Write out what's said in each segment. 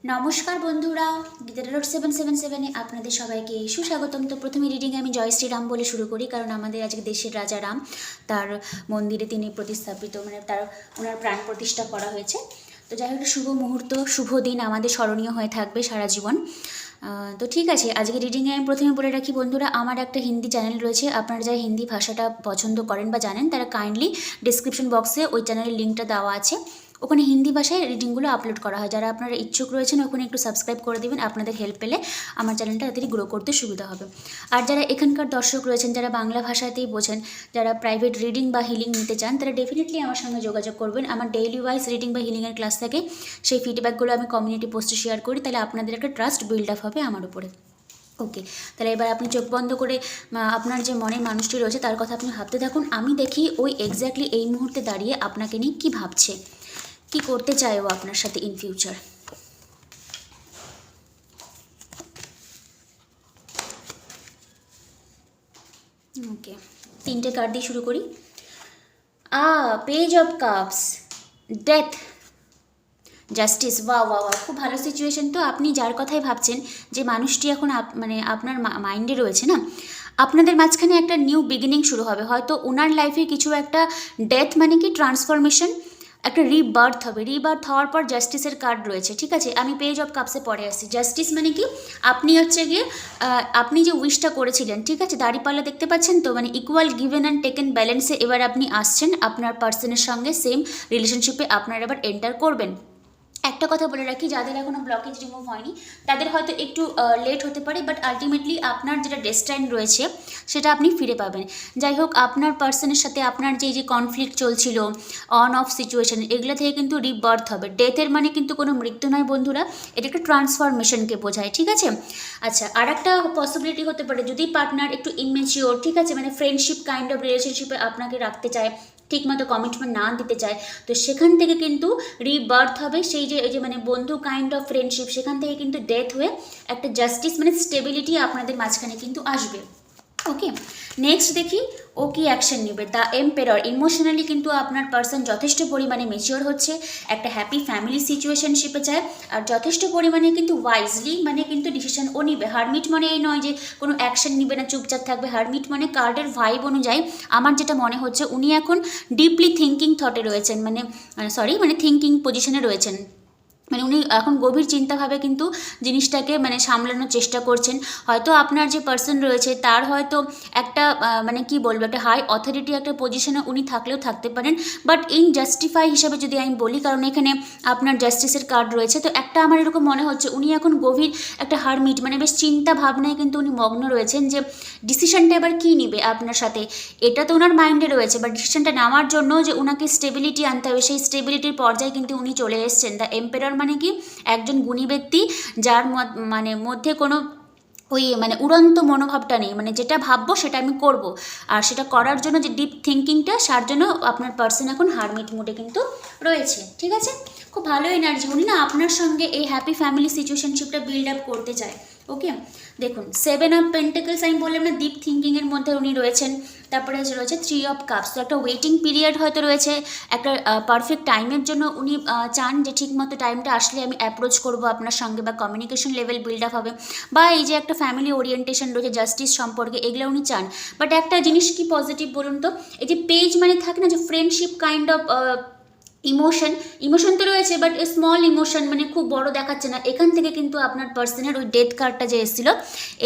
নমস্কার বন্ধুরা, গীতা রোড 777-এ আপনাদের সবাইকে সুস্বাগতম। তো প্রথমে রিডিংয়ে আমি জয় শ্রীরাম বলে শুরু করি, কারণ আমাদের আজকে দেশের রাজা রাম, তার মন্দিরে তিনি প্রতিস্থাপিত, মানে ওনার প্রাণ প্রতিষ্ঠা করা হয়েছে। তো যাই হোক, শুভ মুহূর্ত, শুভ দিন আমাদের স্মরণীয় হয়ে থাকবে সারা জীবন। তো ঠিক আছে, আজকে রিডিংয়ে আমি প্রথমে বলে রাখি বন্ধুরা, আমার একটা হিন্দি চ্যানেল রয়েছে। আপনারা যারা হিন্দি ভাষাটা পছন্দ করেন বা জানেন, তারা কাইন্ডলি ডিসক্রিপশন বক্সে ওই চ্যানেলের লিঙ্কটা দেওয়া আছে, ওখানে হিন্দি ভাষায় রিডিংগুলো আপলোড করা হয়। যারা আপনারা ইচ্ছুক রয়েছেন ওখানে একটু সাবস্ক্রাইব করে দেবেন, আপনাদের হেল্প পেলে আমার চ্যানেলটা তাড়াতাড়ি গ্রো করতে সুবিধা হবে। আর যারা এখানকার দর্শক রয়েছেন, যারা বাংলা ভাষাতেই বোঝেন, যারা প্রাইভেট রিডিং বা হিলিং নিতে চান, তারা ডেফিনেটলি আমার সঙ্গে যোগাযোগ করবেন। আমার ডেইলি ওয়াইজ রিডিং বা হিলিংয়ের ক্লাস থাকে, সেই ফিডব্যাকগুলো আমি কমিউনিটি পোস্টে শেয়ার করি, তাহলে আপনাদের একটা ট্রাস্ট বিল্ড আপ হবে আমার উপরে। ওকে, তাহলে এবার আপনি চোখ বন্ধ করে আপনার যে মনের মানুষটি রয়েছে তার কথা আপনি ভাবতে থাকুন। আমি দেখি ওই এক্স্যাক্টলি এই মুহূর্তে দাঁড়িয়ে আপনাকে নিয়ে কী ভাবছে, কি করতে চায় ও আপনার সাথে ইন ফিউচার। ওকে, তিনটে কার্ড দিয়ে শুরু করি। Page of cups, death, justice. ওয়া খুব ভালো সিচুয়েশন। তো আপনি যার কথাই ভাবছেন, যে মানুষটি এখন মানে আপনার মাইন্ডে রয়েছে না, আপনাদের মাঝখানে একটা নিউ বিগিনিং শুরু হবে। হয়তো ওনার লাইফে কিছু একটা ডেথ মানে কি ট্রান্সফরমেশন, একটা রিবার্থ হবে। রিবার্থ হওয়ার পর জাস্টিসের কার্ড রয়েছে, ঠিক আছে। আমি পেজ অফ কাপসে পরে আসছি। জাস্টিস মানে কি, আপনি হচ্ছে গিয়ে আপনি যে উইশটা করেছিলেন, ঠিক আছে, দাড়িপাল্লা দেখতে পাচ্ছেন তো, মানে ইকুয়াল গিভেন অ্যান্ড টেকেন ব্যালেন্সে এবার আপনি আসছেন আপনার পার্সনের সঙ্গে, সেম রিলেশনশিপে আপনারা এবার এন্টার করবেন। একটা কথা বলে রাখি, যাদের এখনও ব্লকেজ রিমুভ হয়নি তাদের হয়তো একটু লেট হতে পারে, বাট আলটিমেটলি আপনার যেটা ডেস্টাইন রয়েছে সেটা আপনি ফিরে পাবেন। যাই হোক, আপনার পার্সনের সাথে আপনার যে কনফ্লিক্ট চলছিল, অন অফ সিচুয়েশন, এগুলো থেকে কিন্তু রিবার্থ হবে। ডেথের মানে কিন্তু কোনো মৃত্যু নয় বন্ধুরা, এটা একটা ট্রান্সফরমেশনকে বোঝায়, ঠিক আছে। আচ্ছা, আর একটা পসিবিলিটি হতে পারে, যদি পার্টনার একটু ইনমেচিওর, ঠিক আছে, মানে ফ্রেন্ডশিপ কাইন্ড অফ রিলেশনশিপে আপনাকে রাখতে চায়, ঠিকমতো কমিটমেন্ট না দিতে চায়, তো সেখান থেকে কিন্তু রিবার্থ হবে। সেই যে মানে বন্ধু কাইন্ড অফ ফ্রেন্ডশিপ, সেখান থেকে কিন্তু ডেথ হয়ে একটা জাস্টিস মানে স্টেবিলিটি আপনাদের মাঝখানে কিন্তু আসবে। ওকে, নেক্সট দেখি ও কি অ্যাকশন নেবে। দ্য এম্পেরর, ইমোশনালি কিন্তু আপনার পার্সন যথেষ্ট পরিমাণে ম্যাচিওর হচ্ছে, একটা হ্যাপি ফ্যামিলি সিচুয়েশনশিপে চায়, আর যথেষ্ট পরিমাণে কিন্তু ওয়াইজলি মানে কিন্তু ডিসিশন ও নিবে। হারমিট মানে এই নয় যে কোনো অ্যাকশন নিবে না, চুপচাপ থাকবে। হারমিট মানে কার্ডের ভাইব অনুযায়ী আমার যেটা মনে হচ্ছে, উনি এখন ডিপলি থিঙ্কিং থটে রয়েছেন, মানে থিঙ্কিং পজিশনে রয়েছেন। মানে উনি এখন গভীর চিন্তাভাবে কিন্তু জিনিসটাকে মানে সামলানোর চেষ্টা করছেন। হয়তো আপনার যে পার্সন রয়েছে তার হয়তো একটা মানে কি বলবো, একটা হাই অথরিটি একটা পজিশনে উনি থাকলেও থাকতে পারেন, বাট ইন জাস্টিফাই হিসাবে যদি আমি বলি, কারণ এখানে আপনার জাস্টিসের কার্ড রয়েছে, তো একটা আমার এরকম মনে হচ্ছে উনি এখন গভীর একটা হারমিট, মানে বেশ চিন্তা ভাবনায় কিন্তু উনি মগ্ন রয়েছেন, যে ডিসিশনটা এবার কী নিবে আপনার সাথে, এটা তো ওনার মাইন্ডে রয়েছে। বাট ডিসিশনটা নেওয়ার জন্য যে ওনাকে স্টেবিলিটি আনতে হবে, সেই স্টেবিলিটির পর্যায়ে কিন্তু উনি চলে এসেছেন। দ্য এম্পেরর মানে কি, একজন গুণী ব্যক্তি যার মানে মধ্যে কোনো ওই মানে উড়ন্ত মনোভাবটা নেই, মানে যেটা ভাববো সেটা আমি করব, আর সেটা করার জন্য যে ডিপ থিঙ্কিংটা, তার জন্য আপনার পার্সন এখন হারমিট মুডে কিন্তু রয়েছে, ঠিক আছে। খুব ভালো এনার্জি, উনি না আপনার সঙ্গে এই হ্যাপি ফ্যামিলি সিচুয়েশনশিপটা বিল্ড আপ করতে চায়। ওকে, দেখুন 7 অফ পেন্টাকলস, আমি বললাম না ডিপ থিঙ্কিংয়ের মধ্যে উনি রয়েছেন। তারপরে রয়েছে 3 অফ কাপস, তো একটা ওয়েটিং পিরিয়ড হয়তো রয়েছে, একটা পারফেক্ট টাইমের জন্য উনি চান যে ঠিকমতো টাইমটা আসলে আমি অ্যাপ্রোচ করব আপনার সঙ্গে, বা কমিউনিকেশন লেভেল বিল্ড আপ হবে, বা এই যে একটা ফ্যামিলি ওরিয়েন্টেশন রয়েছে জাস্টিস সম্পর্কে, এগুলো উনি চান। বাট একটা জিনিস কি পজিটিভ বলুন তো, এই যে পেজ মানে থাকে না যে ফ্রেন্ডশিপ কাইন্ড অফ ইমোশন তো রয়েছে, বাট স্মল ইমোশন, মানে খুব বড় দেখাচ্ছে না। এখান থেকে কিন্তু আপনার পার্সনের ওই ডেথ কার্ডটা যে এসেছিল,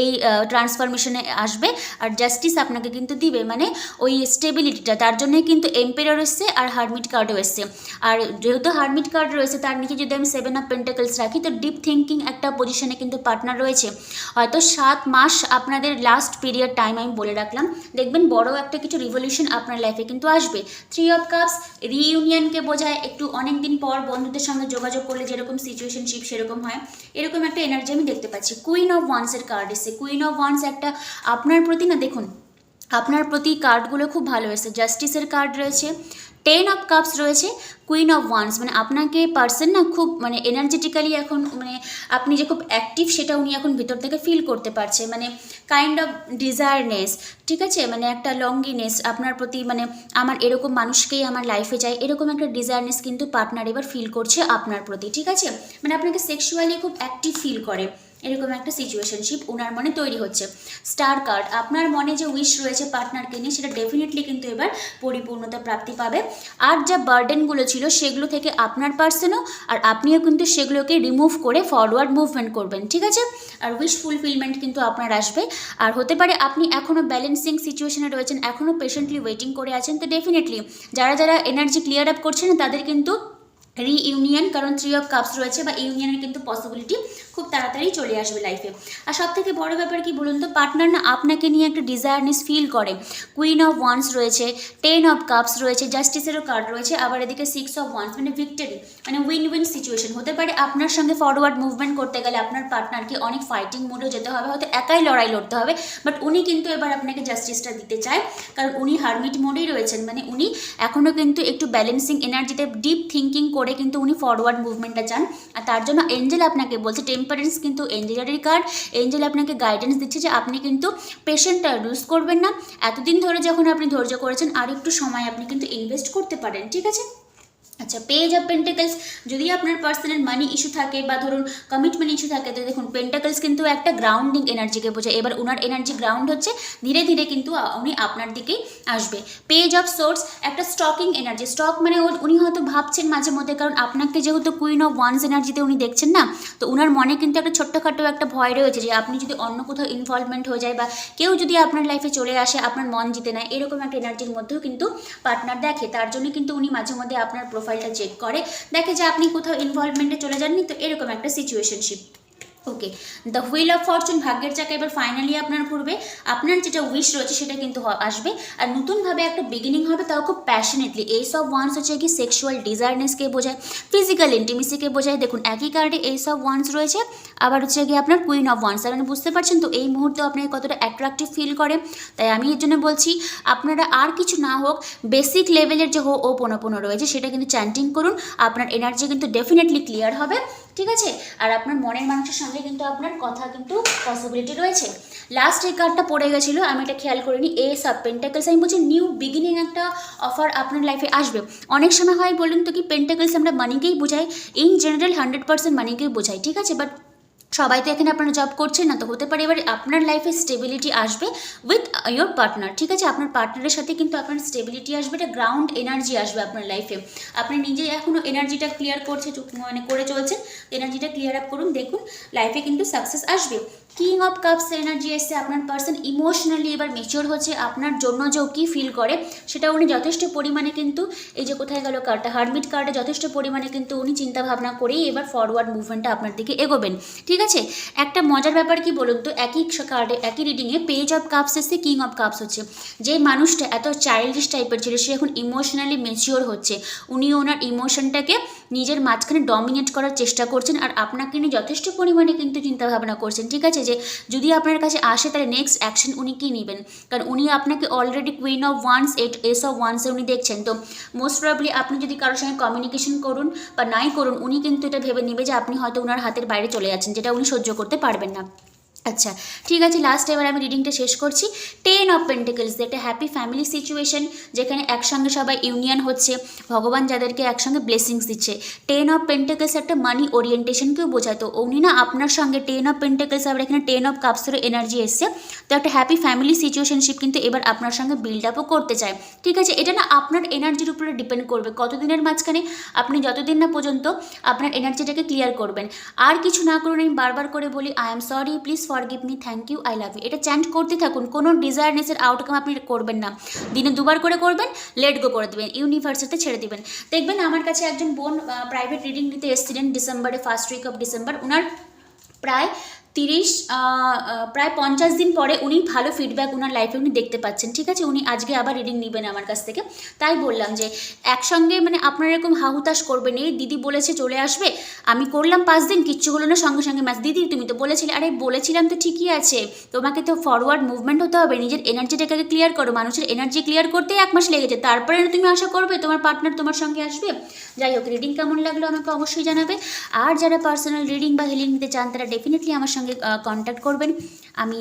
এই ট্রান্সফরমেশনে আসবে, আর জাস্টিস আপনাকে কিন্তু দিবে, মানে ওই স্টেবিলিটিটা, তার জন্যই কিন্তু এম্পেরর এসছে আর হারমিট কার্ডও এসছে। আর যেহেতু হারমিট কার্ড রয়েছে, তার নিচে যদি আমি 7 অফ পেন্টাকলস রাখি, তো ডিপ থিঙ্কিং একটা পজিশনে কিন্তু পার্টনার রয়েছে। হয়তো 7 মাস আপনাদের লাস্ট পিরিয়ড টাইম আমি বলে রাখলাম, দেখবেন বড় একটা কিছু রিভলিউশন আপনার লাইফে কিন্তু আসবে। 3 অফ কাপস রিইউনিয়নকে বোঝায়, একটু অনেক দিন পর বন্ধুদের সঙ্গে যোগাযোগ করলে যেরকম সিচুয়েশনশিপ সেরকম হয়, এরকম একটা এনার্জি আমি দেখতে পাচ্ছি। কুইন অফ ওয়ান্সের কার্ড এসে, কুইন অফ ওয়ান্স একটা আপনার প্রতি না, দেখুন আপনার প্রতি কার্ডগুলো খুব ভালো এসেছে। জাস্টিসের কার্ড রয়েছে, 10 অফ কাপস রয়েছে, কুইন অফ ওয়ান্স, মানে আপনাকে পার্সন না খুব মানে এনার্জেটিক্যালি এখন মানে আপনি যে খুব অ্যাক্টিভ সেটা উনি এখন ভিতর থেকে ফিল করতে পারছে, মানে কাইন্ড অফ ডিজায়ারনেস, ঠিক আছে, মানে একটা লঙ্গিনেস আপনার প্রতি, মানে আমার এরকম মানুষকেই আমার লাইফে চাই, এরকম একটা ডিজায়ারনেস কিন্তু পার্টনার এবার ফিল করছে আপনার প্রতি, ঠিক আছে, মানে আপনাকে সেক্সুয়ালি খুব অ্যাক্টিভ ফিল করে, এরকম একটা সিচুয়েশনশিপ ওনার মনে তৈরি হচ্ছে। স্টার কার্ড, আপনার মনে যে উইশ রয়েছে পার্টনারকে নিয়ে সেটা ডেফিনেটলি কিন্তু এবার পরিপূর্ণতা প্রাপ্তি পাবে। আর যা বার্ডেনগুলো ছিল সেগুলো থেকে আপনার পার্সনও আর আপনিও কিন্তু সেগুলোকে রিমুভ করে ফরওয়ার্ড মুভমেন্ট করবেন, ঠিক আছে, আর উইশ ফুলফিলমেন্ট কিন্তু আপনার আসবে। আর হতে পারে আপনি এখনও ব্যালেন্সিং সিচুয়েশনে রয়েছেন, এখনও পেশেন্টলি ওয়েটিং করে আছেন, তো ডেফিনেটলি যারা যারা এনার্জি ক্লিয়ার আপ করছেন তাদের কিন্তু রিইউনিয়ন, কারণ 3 অফ কাপস রয়েছে, বা ইউনিয়নের কিন্তু পসিবিলিটি খুব তাড়াতাড়ি চলে আসবে লাইফে। আর সব থেকে বড় ব্যাপার কি বলুন তো, পার্টনার না আপনাকে নিয়ে একটা ডিজায়ারনেস ফিল করে। কুইন অফ ওয়ান্স রয়েছে, 10 অফ কাপস রয়েছে, জাস্টিসেরও কার্ড রয়েছে, আবার এদিকে 6 অফ ওয়ান্স, মানে ভিক্টরি, মানে উইন উইন সিচুয়েশন। হতে পারে আপনার সঙ্গে ফরওয়ার্ড মুভমেন্ট করতে গেলে আপনার পার্টনারকে অনেক ফাইটিং মোডেও যেতে হবে, হয়তো একাই লড়াই লড়তে হবে, বাট উনি কিন্তু এবার আপনাকে জাস্টিসটা দিতে চায়, কারণ উনি হারমিট মোডেই রয়েছেন, মানে উনি এখনও কিন্তু একটু ব্যালেন্সিং এনার্জিতে ডিপ থিঙ্কিং করে কিন্তু উনি ফরওয়ার্ড মুভমেন্টটা চান। আর তার জন্য এঞ্জেল আপনাকে বলছে, টেম্পারেন্স কিন্তু এঞ্জেলেরই কার্ড, এঞ্জেল আপনাকে গাইডেন্স দিচ্ছে যে আপনি কিন্তু পেশেন্টটা লুজ করবেন না, এতদিন ধরে যখন আপনি ধৈর্য করেছেন আর একটু সময় আপনি কিন্তু ইনভেস্ট করতে পারেন, ঠিক আছে। আচ্ছা, পেজ অফ পেন্টাকলস, যদি আপনার পার্সোনাল মানি ইস্যু থাকে বা ধরুন কমিটমেন্ট ইস্যু থাকে, তো দেখুন পেন্টাকলস কিন্তু একটা গ্রাউন্ডিং এনার্জিকে বোঝায়, এবার ওনার এনার্জি গ্রাউন্ড হচ্ছে, ধীরে ধীরে কিন্তু উনি আপনার দিকেই আসবে। পেজ অফ সোর্স, একটা স্টকিং এনার্জি, স্টক মানে উনি হয়তো ভাবছেন মাঝে মধ্যে, কারণ আপনাকে যেহেতু কুইন অফ ওয়ান্স এনার্জিতে উনি দেখছেন না, তো ওনার মনে কিন্তু একটা ছোট্টখাটো একটা ভয় রয়েছে যে আপনি যদি অন্য কোথাও ইনভলভমেন্ট হয়ে যায় বা কেউ যদি আপনার লাইফে চলে আসে আপনার মন জিতে নেয়, এরকম একটা এনার্জির মধ্যেও কিন্তু পার্টনার দেখে, তার জন্য কিন্তু উনি মাঝে মধ্যে আপনার প্রোফাইলটা চেক করে, দেখে যে আপনি কোথাও ইনভলভমেন্টে চলে যাননি, তো এরকম একটা situationship. Okay, the wheel of Fortune, ভাগ্যের চাকা এবার ফাইনালি আপনার ঘুরবে, আপনার যেটা উইশ রয়েছে সেটা কিন্তু আসবে, আর নতুনভাবে একটা বিগিনিং হবে, তাও খুব প্যাশনেটলি। এইস অফ ওয়ান্স হচ্ছে কি সেক্সুয়াল ডিজায়ারনেসকে বোঝায়, ফিজিক্যাল ইন্টিমেসিকে বোঝায়। দেখুন একই কার্ডে এইস অফ ওয়ান্স রয়েছে, আবার হচ্ছে কি আপনার কুইন অফ ওয়ান্স, তার মানে বুঝতে পারছেন তো এই মুহূর্তে আপনাকে কতটা অ্যাট্রাকটিভ ফিল করে। তাই আমি এর জন্য বলছি আপনারা আর কিছু না হোক বেসিক লেভেলের যে ওপোনোপোনো রয়েছে সেটা কিন্তু চ্যান্টিং করুন, আপনার এনার্জি কিন্তু ডেফিনেটলি ক্লিয়ার হবে, ঠিক আছে, আর আপনার মনের মানুষের সঙ্গে কিন্তু আপনার কথা কিন্তু পসিবিলিটি রয়েছে। লাস্ট এই কার্ডটা পড়ে গেছিলো, আমি এটা খেয়াল করিনি, এস অফ পেন্টাকলস, আমি বলছি নিউ বিগিনিং একটা অফার আপনার লাইফে আসবে। অনেক সময় হয় বলুন তো কি পেন্টাকলস আমরা মানিকেই বোঝাই, ইন জেনারেল 100% মানিকেই বোঝাই, ঠিক আছে, বাট সবাই তো এখানে আপনারা জব করছেন না, তো হতে পারে এবার আপনার লাইফে স্টেবিলিটি আসবে উইথ ইয়োর পার্টনার, ঠিক আছে, আপনার পার্টনারের সাথে কিন্তু আপনার স্টেবিলিটি আসবে, এটা গ্রাউন্ড এনার্জি আসবে আপনার লাইফে। আপনি নিজে এখনও এনার্জিটা ক্লিয়ার মানে করে চলছেন, এনার্জিটা ক্লিয়ার আপ করুন, দেখুন লাইফে কিন্তু সাকসেস আসবে। কিং অফ কাপস এনার্জি এসছে, আপনার পার্সন ইমোশনালি এবার মেচিওর হচ্ছে, আপনার জন্য যে ও কী ফিল করে সেটা উনি যথেষ্ট পরিমাণে কিন্তু, এই যে কোথায় গেল কার্ডটা, হারমিট কার্ডে যথেষ্ট পরিমাণে কিন্তু উনি চিন্তাভাবনা করেই এবার ফরওয়ার্ড মুভমেন্টটা আপনার দিকে এগোবেন, ঠিক আছে। একটা মজার ব্যাপার কি বলুন তো, একই কার্ডে একই রিডিংয়ে পেজ অফ কাপস এসছে, কিং অফ কাপস হচ্ছে, যে মানুষটা এত চাইল্ডিশ টাইপের ছিল সে এখন ইমোশনালি মেচিওর হচ্ছে, উনি ওনার ইমোশনটাকে নিজের মাঝখানে ডমিনেট করার চেষ্টা করছেন, আর আপনাকে নিয়ে যথেষ্ট পরিমাণে কিন্তু চিন্তাভাবনা করছেন, ঠিক আছে, যে যদি আপনার কাছে আসে তাহলে নেক্সট অ্যাকশন উনি কী নেবেন, কারণ উনি আপনাকে already queen of wands ace of ওয়ান্সে উনি দেখছেন, তো মোস্ট প্রবাবলি আপনি যদি কারোর সঙ্গে কমিউনিকেশন করুন বা নাই করুন, উনি কিন্তু এটা ভেবে নেবে যে আপনি হয়তো ওনার হাতের বাইরে চলে যাচ্ছেন, যেটা উনি সহ্য করতে পারবেন না। আচ্ছা ঠিক আছে, লাস্ট এবার আমি রিডিংটা শেষ করছি। 10 অফ পেন্টিকলস, একটা হ্যাপি ফ্যামিলি সিচুয়েশন, যেখানে একসঙ্গে সবাই ইউনিয়ন হচ্ছে, ভগবান যাদেরকে একসঙ্গে ব্লেসিংস দিচ্ছে। 10 অফ পেন্টিকলস একটা মানি ওরিয়েন্টেশনকেও বোঝায়, তো উনি না আপনার সঙ্গে 10 অফ পেন্টিকলস, আবার এখানে 10 অফ কাপসেরও এনার্জি এসছে, তো একটা হ্যাপি ফ্যামিলি সিচুয়েশনশিপ কিন্তু এবার আপনার সঙ্গে বিল্ড আপও করতে চায়, ঠিক আছে। এটা না আপনার এনার্জির উপরে ডিপেন্ড করবে, কতদিনের মাঝখানে আপনি যতদিন না পর্যন্ত আপনার এনার্জিটাকে ক্লিয়ার করবেন। আর কিছু না করুন, আমি বারবার করে বলি I am sorry, please forgive me, thank you, I love you, এটা চ্যান্ট করতে থাকুন, কোনো ডিজায়ারনেসের আউটকাম আপনি করবেন না, দিনে দুবার করে করবেন, লেট গো করে দেবেন, ইউনিভার্সিতে ছেড়ে দেবেন। দেখবেন আমার কাছে একজন বোন প্রাইভেট রিডিং নিতে এসেছিলেন ডিসেম্বরে, ফার্স্ট উইক অফ ডিসেম্বর, ওনার প্রায় প্রায় 50 দিন পরে উনি ভালো ফিডব্যাক ওনার লাইফে উনি দেখতে পাচ্ছেন, ঠিক আছে। উনি আজকে আবার রিডিং নেবেন আমার কাছ থেকে। তাই বললাম যে একসঙ্গে মানে আপনারা এরকম হাহুতাশ করবেন, এই দিদি বলেছে চলে আসবে, আমি করলাম 5 দিন কিচ্ছু হলো না, সঙ্গে সঙ্গে ম্যাচ। দিদি তুমি তো বলেছিলে, আরে বলেছিলাম তো ঠিকই আছে, তোমাকে তো ফরওয়ার্ড মুভমেন্ট হতে হবে, নিজের এনার্জিটাকে ক্লিয়ার করো। মানুষের এনার্জি ক্লিয়ার করতেই 1 মাস লেগেছে, তারপরে না তুমি আশা করবে তোমার পার্টনার তোমার সঙ্গে আসবে। যাই হোক, রিডিং কেমন লাগলো আমাকে অবশ্যই জানাবে। আর যারা পার্সোনাল রিডিং বা হিলিং নিতে চান তারা ডেফিনেটলি আমার সঙ্গে কন্ট্যাক্ট করবেন। আমি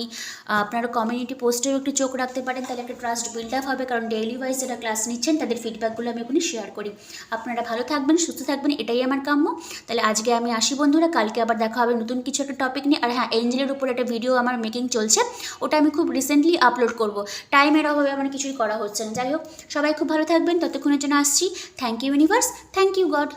আপনারা কমিউনিটি পোস্টেও একটু চোখ রাখতে পারেন, তাহলে একটা ট্রাস্ট বিল্ড আপ হবে, কারণ ডেইলি ওয়াইজ যারা ক্লাস নিচ্ছেন তাদের ফিডব্যাকগুলো আমি ওখানে শেয়ার করি। আপনারা ভালো থাকবেন, সুস্থ থাকবেন, এটাই আমার কাম্য। তাহলে আজকে আমি আসি বন্ধুরা, কালকে আবার দেখা হবে নতুন কিছু একটা টপিক নিয়ে। আর হ্যাঁ, এঞ্জেলের উপর একটা ভিডিও আমার মেকিং চলছে, ওটা আমি খুব রিসেন্টলি আপলোড করব। টাইমের অভাবে আমার কিছুই করা হচ্ছে না। যাই হোক, সবাই খুব ভালো থাকবেন, ততক্ষণের জন্য আসছি। Thank you universe, thank you god.